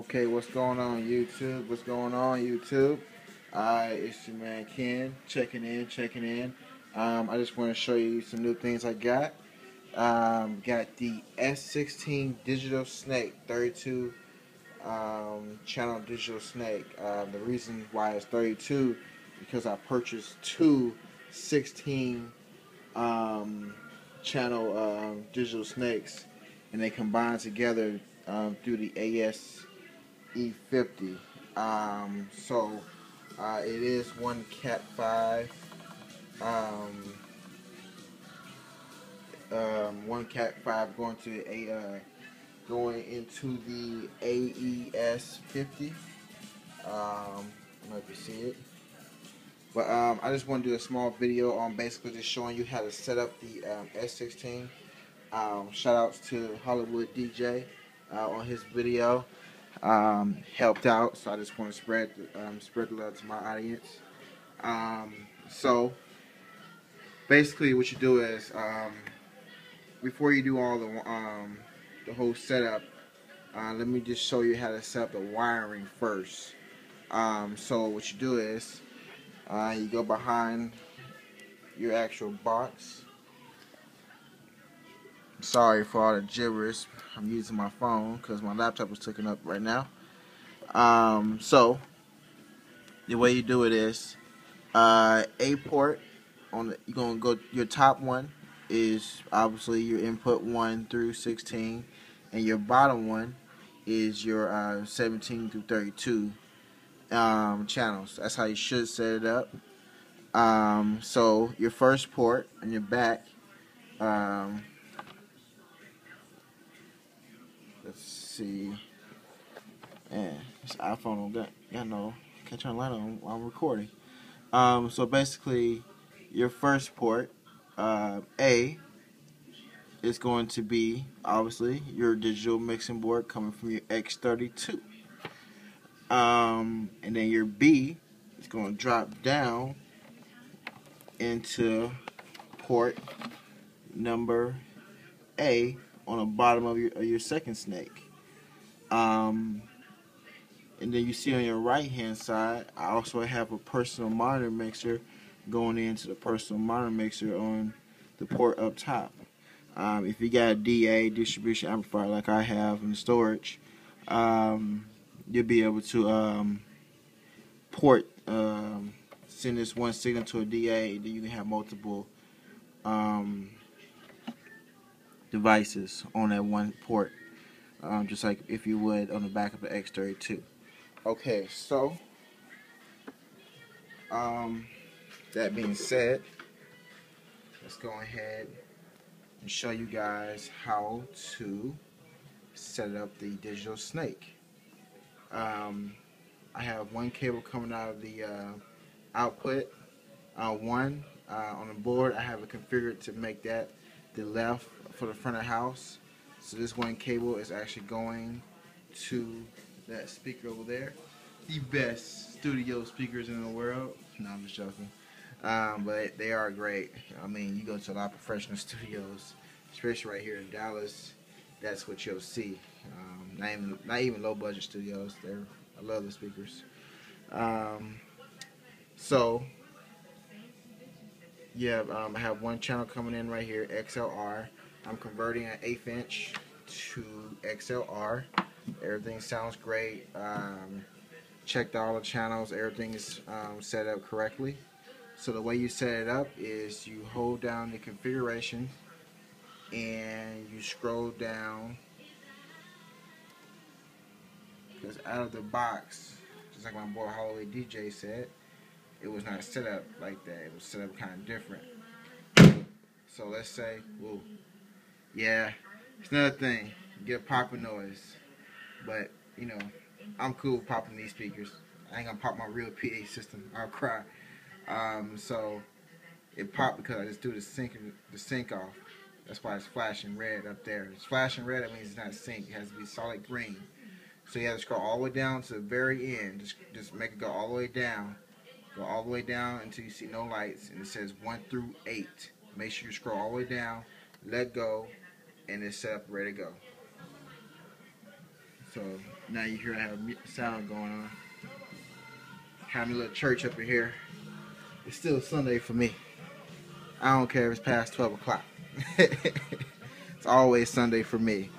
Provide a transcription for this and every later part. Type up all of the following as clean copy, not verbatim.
Okay, what's going on YouTube? What's going on YouTube? It's your man Ken, checking in. I just want to show you some new things I got. Got the S16 digital snake, 32 channel digital snake. The reason why it's 32 because I purchased two 16 channel digital snakes, and they combine together through the E50. It is one Cat 5, one Cat 5 going to going into the AES 50. I don't know if you see it, but I just want to do a small video on basically just showing you how to set up the S16. Shout outs to Hollywood DJ on his video. Helped out, so I just want to spread the love to my audience. So basically, what you do is before you do all the whole setup, let me just show you how to set up the wiring first. So what you do is you go behind your actual box. Sorry for all the gibberish. I'm using my phone because my laptop is taken up right now. So the way you do it is A port on you're gonna go. Your top one is obviously your input 1 through 16, and your bottom one is your 17 through 32 channels. That's how you should set it up. So your first port and your back. Let's see. Man, this iPhone don't got no. Can't turn the light on while I'm recording. So basically, your first port, A, is going to be obviously your digital mixing board coming from your X32. And then your B is going to drop down into port number A on the bottom of your second snake. And then you see on your right hand side, I also have a personal monitor mixer going into the personal monitor mixer on the port up top. If you got a DA, distribution amplifier, like I have in storage, you'll be able to send this one signal to a DA, then you can have multiple devices on that one port, just like if you would on the back of the X32. Okay, so that being said, let's go ahead and show you guys how to set up the digital snake. I have one cable coming out of the output, one on the board. I have it configured to make that the left for the front of the house. So this one cable is actually going to that speaker over there. The best studio speakers in the world. No, I'm just joking. But they are great. I mean, you go to a lot of professional studios, especially right here in Dallas, that's what you'll see. Not even low budget studios. I love the speakers. So yeah, I have one channel coming in right here, XLR. I'm converting an 1/8 inch to XLR. Everything sounds great. Checked all the channels. Everything is set up correctly. So the way you set it up is you hold down the configuration and you scroll down, because out of the box, just like my boy Hollywood DJ said, it was not set up like that. It was set up kind of different. So let's say, whoa, yeah, it's another thing. You get a popping noise, but you know, I'm cool with popping these speakers. I ain't gonna pop my real PA system. I'll cry. So it popped because I just threw the sync off. That's why it's flashing red up there. It's flashing red. That means it's not sync. It has to be solid green. So you have to scroll all the way down to the very end. Just make it go all the way down. Go all the way down until you see no lights, and it says 1 through 8. Make sure you scroll all the way down. Let go, and it's set up, ready to go. So Now you hear I have sound going on. Having a little church up in here. It's still Sunday for me. I don't care if it's past 12 o'clock. It's always Sunday for me.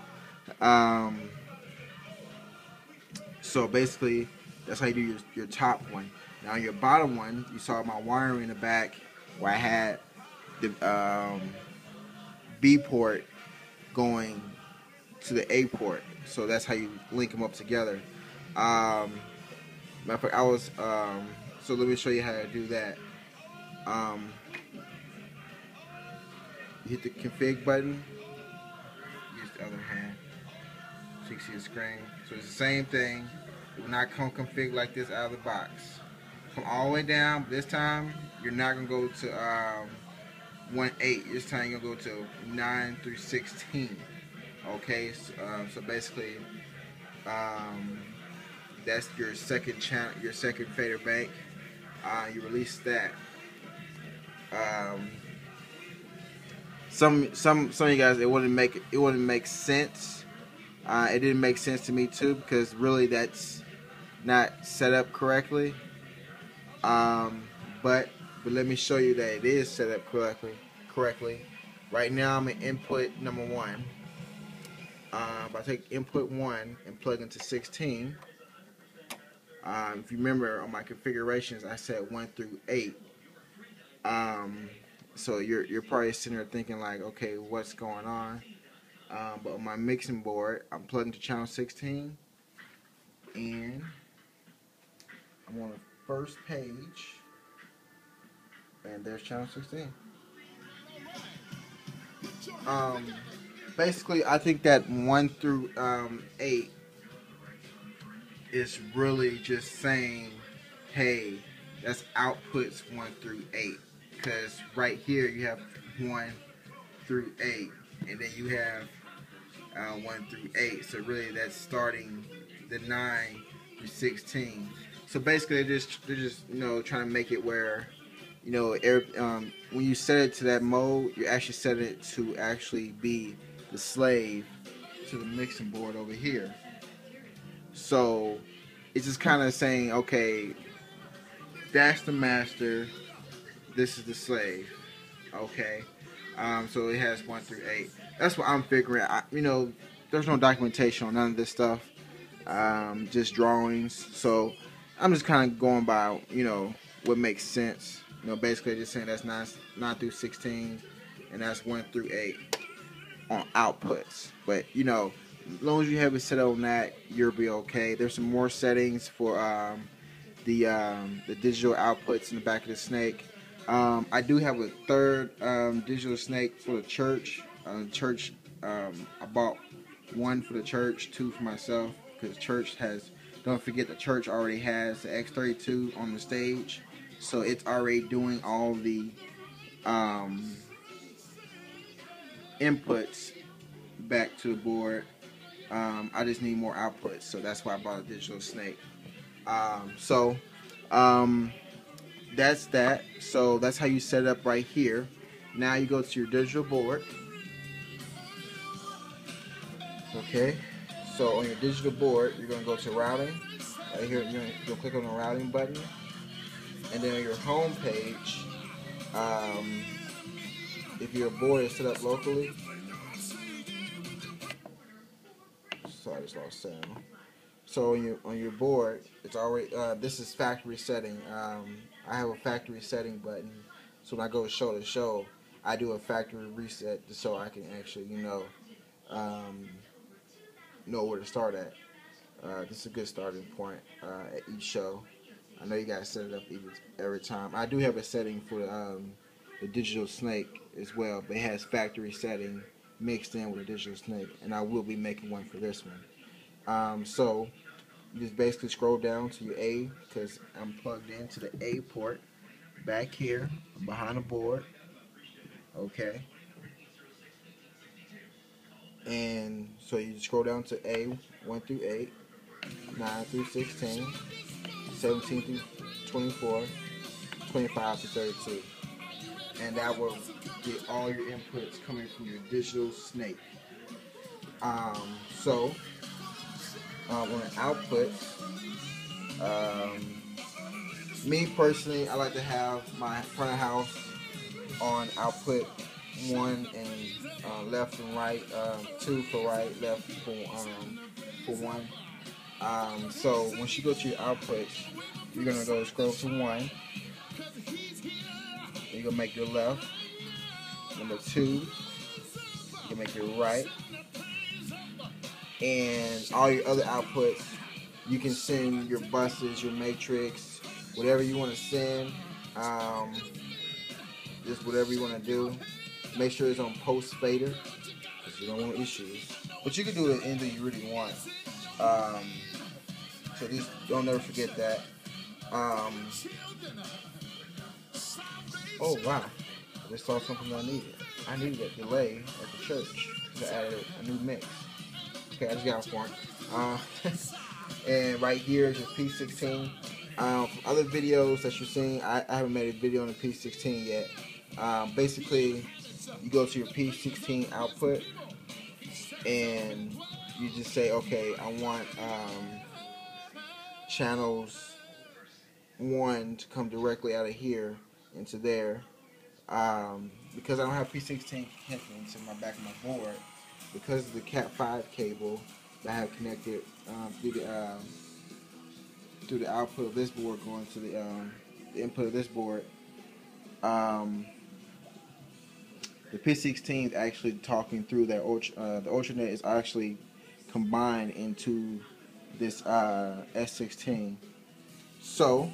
So basically, that's how you do your top one. Now your bottom one, you saw my wiring in the back where I had the B port going to the A port. So that's how you link them up together. Matter of fact, so let me show you how to do that. You hit the config button, use the other hand, so you can see the screen. So it's the same thing. It will not come config like this out of the box. Come all the way down, but this time you're not going to go to 1.8. This time you're going to go to 9 through 16. Okay, so basically that's your second channel, your second fader bank. You release that. Some of you guys, it wouldn't make sense. It didn't make sense to me too, because really that's not set up correctly. But let me show you that it is set up correctly. Right now I'm in input number 1. If I take input 1 and plug into 16, if you remember on my configurations, I said 1 through 8. So you're probably sitting there thinking like, okay, what's going on? But on my mixing board, I'm plugged into channel 16, and I'm on the first page, and there's channel 16. Basically, I think that 1 through 8 is really just saying, hey, that's outputs 1 through 8. Because right here you have 1 through 8, and then you have 1 through 8. So really that's starting the 9 through 16. So basically they're just trying to make it where when you set it to that mode, you actually set it to actually be the slave to the mixing board over here. So it's just kind of saying, okay, that's the master, this is the slave. Okay, so it has 1 through 8. That's what I'm figuring. There's no documentation on none of this stuff, just drawings. So I'm just kind of going by what makes sense. Basically just saying that's 9 through 16, and that's 1 through 8 on outputs. But as long as you have it set on that, you'll be okay. There's some more settings for the digital outputs in the back of the snake. I do have a third digital snake for the church. I bought 1 for the church, 2 for myself, because church has. Don't forget the church already has the X32 on the stage, so it's already doing all the inputs back to the board. I just need more outputs, so that's why I bought a digital snake. That's that. So that's how you set it up right here. Now you go to your digital board. Okay. So on your digital board, you're going to go to routing. Right here, you're going to click on the routing button. And then on your home page, if your board is set up locally. Sorry, I just lost sound. So on your board, it's already this is factory setting. I have a factory setting button, so when I go show to show, I do a factory reset so I can actually know where to start at. This is a good starting point at each show. I know you guys set it up every time. I do have a setting for the digital snake as well, but it has factory setting mixed in with a digital snake, and I will be making one for this one. So you just basically scroll down to your A, because I'm plugged into the A port back here behind the board. Okay. And so you scroll down to A, 1 through 8, 9 through 16, 17 through 24, 25 to 32. And that will get all your inputs coming from your digital snake. on the output. Me personally, I like to have my front of house on output 1 and left and right, 2 for right, left for 1. So once you go to your outputs, you're gonna go scroll to 1. You're gonna make your left. Number 2, you can make your right, and all your other outputs. You can send your buses, your matrix, whatever you want to send. Just whatever you want to do. Make sure it's on post fader because you don't want issues. But you can do it anything you really want. So just don't never forget that. Oh wow, I just saw something I needed. I needed that delay at the church to add a new mix. Okay, I just got a point. And right here is your P16. Other videos that you're seeing, I haven't made a video on the P16 yet. Basically, you go to your P16 output and you just say, okay, I want channels 1 to come directly out of here into there. Because I don't have P16 connected into my back of my board, because of the Cat 5 cable that I have connected through the output of this board going to the input of this board. The P16 is actually talking through that the Ultranet is actually combined into this S16. So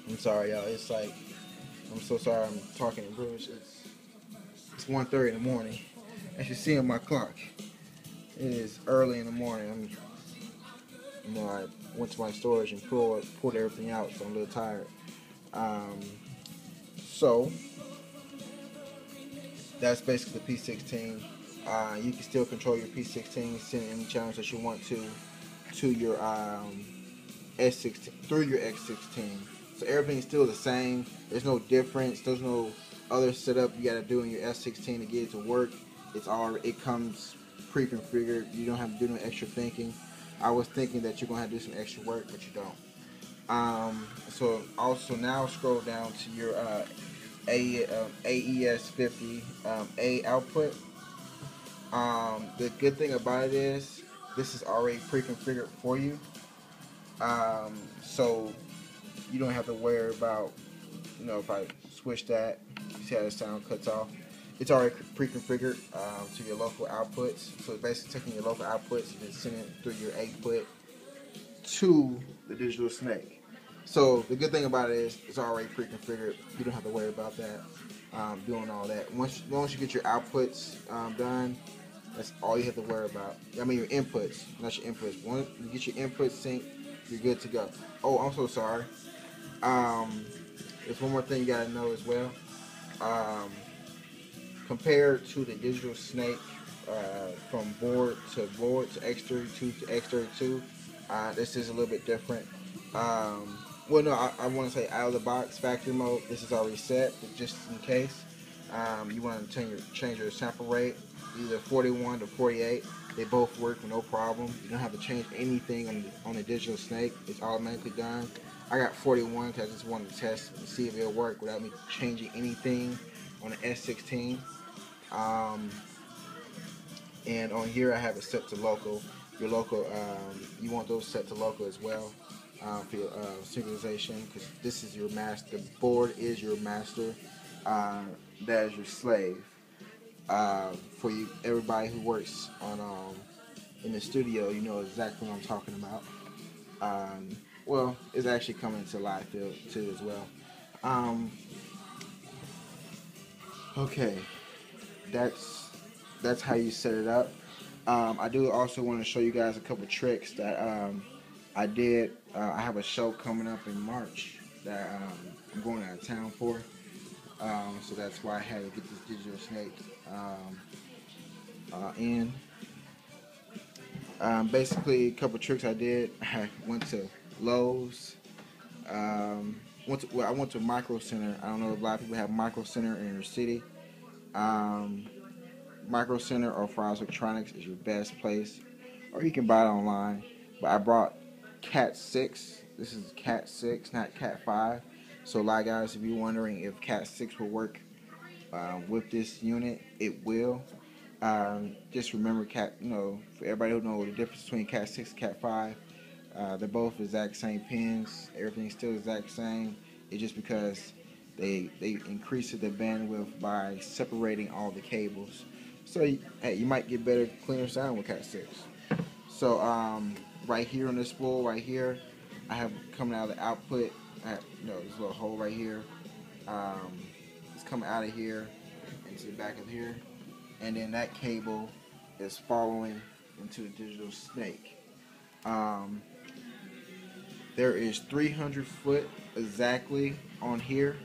I'm sorry, y'all. It's like, I'm so sorry I'm talking in British. It's 1:30 in the morning. As you see on my clock, it is early in the morning. I went to my storage and pulled everything out, so I'm a little tired. So that's basically the P16. You can still control your P16, send any channels that you want to your S16 through your X16. So everything's still the same. There's no difference. There's no other setup you got to do in your S16 to get it to work. It comes pre-configured. You don't have to do no extra thinking. I was thinking that you're gonna have to do some extra work, but you don't. So also now scroll down to your AES50 A output. The good thing about it is this is already pre-configured for you. So you don't have to worry about, if I switch that, you see how the sound cuts off. It's already pre-configured to your local outputs. So it's basically taking your local outputs and sending it through your output to the digital snake. So the good thing about it is it's already pre-configured. You don't have to worry about that, doing all that. Once you get your outputs done, that's all you have to worry about. I mean your inputs, not your inputs. Once you get your inputs synced, you're good to go. Oh, I'm so sorry. There's one more thing you gotta know as well. Compared to the digital snake, from board to X32 to X32, this is a little bit different. Well, no, I want to say out of the box factory mode. This is already set, but just in case you want to change your sample rate, either 41 to 48. They both work with no problem. You don't have to change anything on the digital snake. It's automatically done. I got 41 because I just wanted to test and see if it'll work without me changing anything on the S16. And on here I have it set to local. Your local, you want those set to local as well for your synchronization, because this is your master. The board is your master. That is your slave. For you, everybody who works on in the studio, you know exactly what I'm talking about. Well, it's actually coming to live field too as well. Okay, that's how you set it up. I do also want to show you guys a couple tricks that I did. I have a show coming up in March that I'm going out of town for. So that's why I had to get this digital snake in. Basically, a couple tricks I did. I went to Lowe's. I went to Micro Center. I don't know if a lot of people have Micro Center in your city. Micro Center or Fry's Electronics is your best place or you can buy it online. But I brought Cat 6. This is Cat 6, not Cat 5. So a lot of guys, if you're wondering if Cat 6 will work with this unit, it will. Just remember for everybody who knows the difference between Cat 6 and Cat 5, they're both exact same pins. Everything's still exact same. It's just because they increased the bandwidth by separating all the cables. So you might get better, cleaner sound with Cat 6. So right here on this spool, right here, I have coming out of the output. This little hole right here. It's coming out of here into the back of here, and then that cable is following into the digital snake. There is 300 foot exactly on here.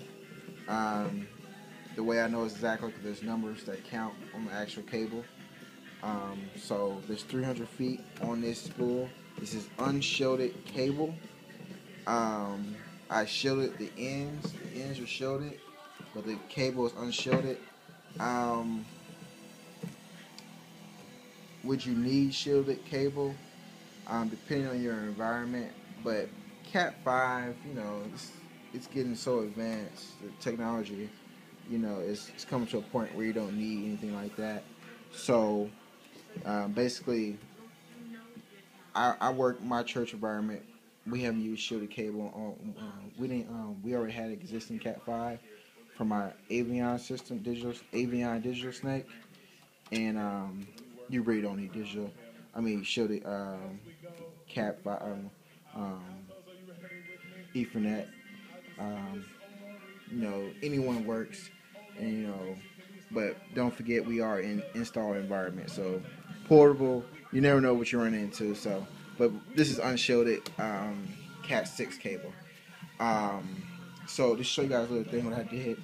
The way I know it's exactly because there's numbers that count on the actual cable. So there's 300 feet on this spool. This is unshielded cable. I shielded the ends. The ends are shielded, but the cable is unshielded. Would you need shielded cable? Depending on your environment, but Cat 5, it's getting so advanced. The technology, it's coming to a point where you don't need anything like that. So basically, I work my church environment. We haven't used shielded cable. We didn't. We already had existing Cat 5 from our Avion system, Avion digital snake, and you really don't need shielded Cat 5, Ethernet. Anyone works, and but don't forget we are in install environment, so portable. You never know what you're running into. So, but this is unshielded Cat 6 cable. So just show you guys a little thing what I did.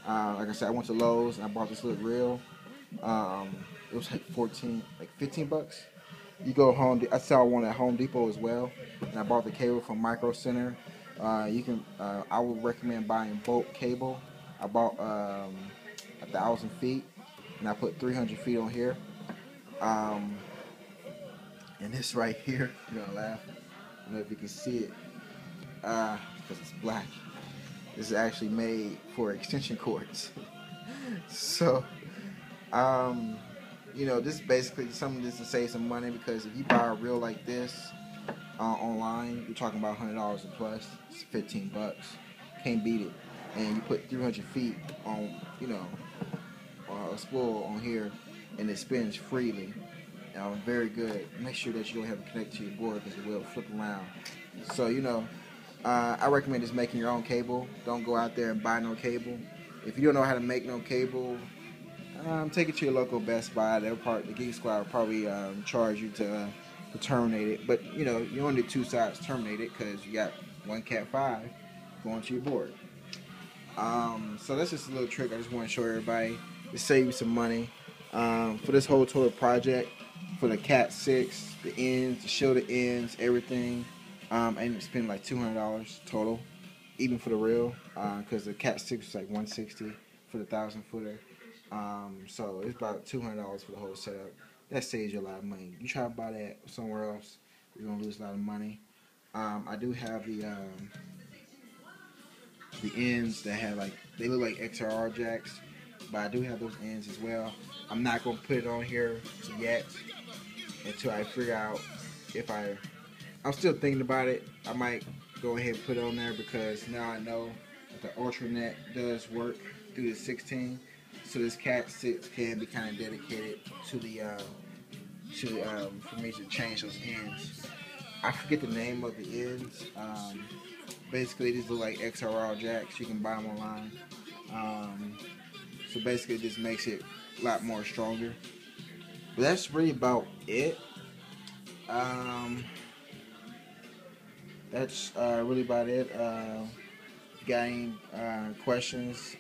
Like I said, I went to Lowe's and I bought this little reel. It was like 15 bucks. You go home. I saw one at Home Depot as well, and I bought the cable from Micro Center. I would recommend buying bulk cable. I bought 1,000 feet, and I put 300 feet on here. And this right here, you're gonna laugh. I don't know if you can see it, because it's black. This is actually made for extension cords. So, this is basically something just to save some money, because if you buy a reel like this online, you're talking about $100 and plus. It's 15 bucks. Can't beat it. And you put 300 feet on, a spool on here, and it spins freely. Very good. Make sure that you don't have it connected to your board, because it will flip around. So, I recommend just making your own cable. Don't go out there and buy no cable. If you don't know how to make no cable, take it to your local Best Buy. The Geek Squad will probably charge you to terminate it. But you only need two sides terminate it, because you got one Cat 5 going to your board. So that's just a little trick I just want to show everybody to save you some money for this whole total project. For the Cat 6, the ends, the shielded ends, everything, I ended up spending like $200 total, even for the reel, because the Cat 6 was like $160 for the 1,000 footer. So it's about $200 for the whole setup. That saves you a lot of money. You try to buy that somewhere else, you're gonna lose a lot of money. I do have the ends that have they look like XLR jacks, but I do have those ends as well. I'm not gonna put it on here yet until I figure out if I'm still thinking about it. I might go ahead and put it on there, because now I know that the Ultranet does work through the 16. So this Cat 6 can be kind of dedicated to the for me to change those ends. I forget the name of the ends. Basically, these look like XLR jacks. You can buy them online. So basically, it just makes it a lot more stronger. But that's really about it. That's really about it. If you got any questions,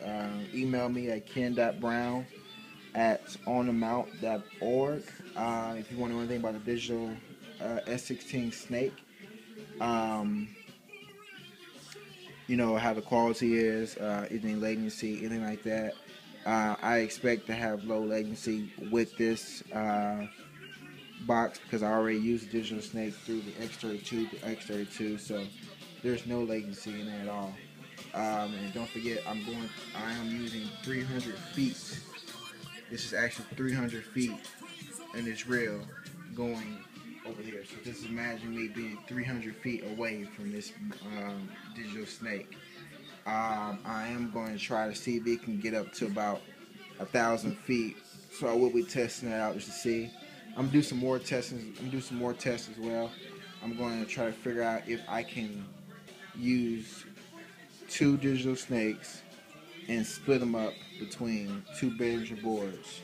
email me at ken.brown@onthemount.org. If you want to know anything about the digital S16 snake, how the quality is, anything latency, anything like that. I expect to have low latency with this box because I already used digital snake through the X32 to X32, so there's no latency in it at all. And don't forget, I am using 300 feet. This is actually 300 feet, and it's real going over here. So just imagine me being 300 feet away from this digital snake. I am going to try to see if it can get up to about 1,000 feet. So I will be testing that out just to see. I'm gonna do some more tests. As well. I'm going to try to figure out if I can use 2 digital snakes and split them up between 2 Behringer boards.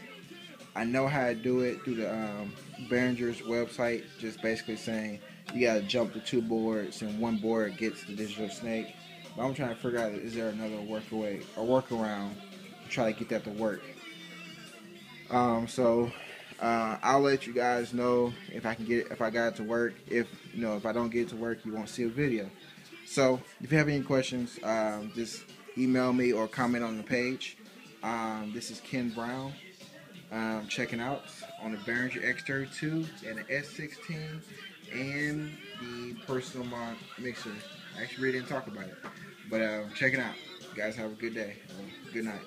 I know how to do it through the Behringer's website, just basically saying you gotta jump the 2 boards and 1 board gets the digital snake. But I'm trying to figure out, is there another workaround to try to get that to work. I'll let you guys know if I got it to work. If I don't get it to work, you won't see a video. So if you have any questions, just email me or comment on the page. This is Ken Brown. Checking out on the Behringer X32 and the S16 and the personal mixer. I actually really didn't talk about it, but check it out. You guys have a good day. Good night.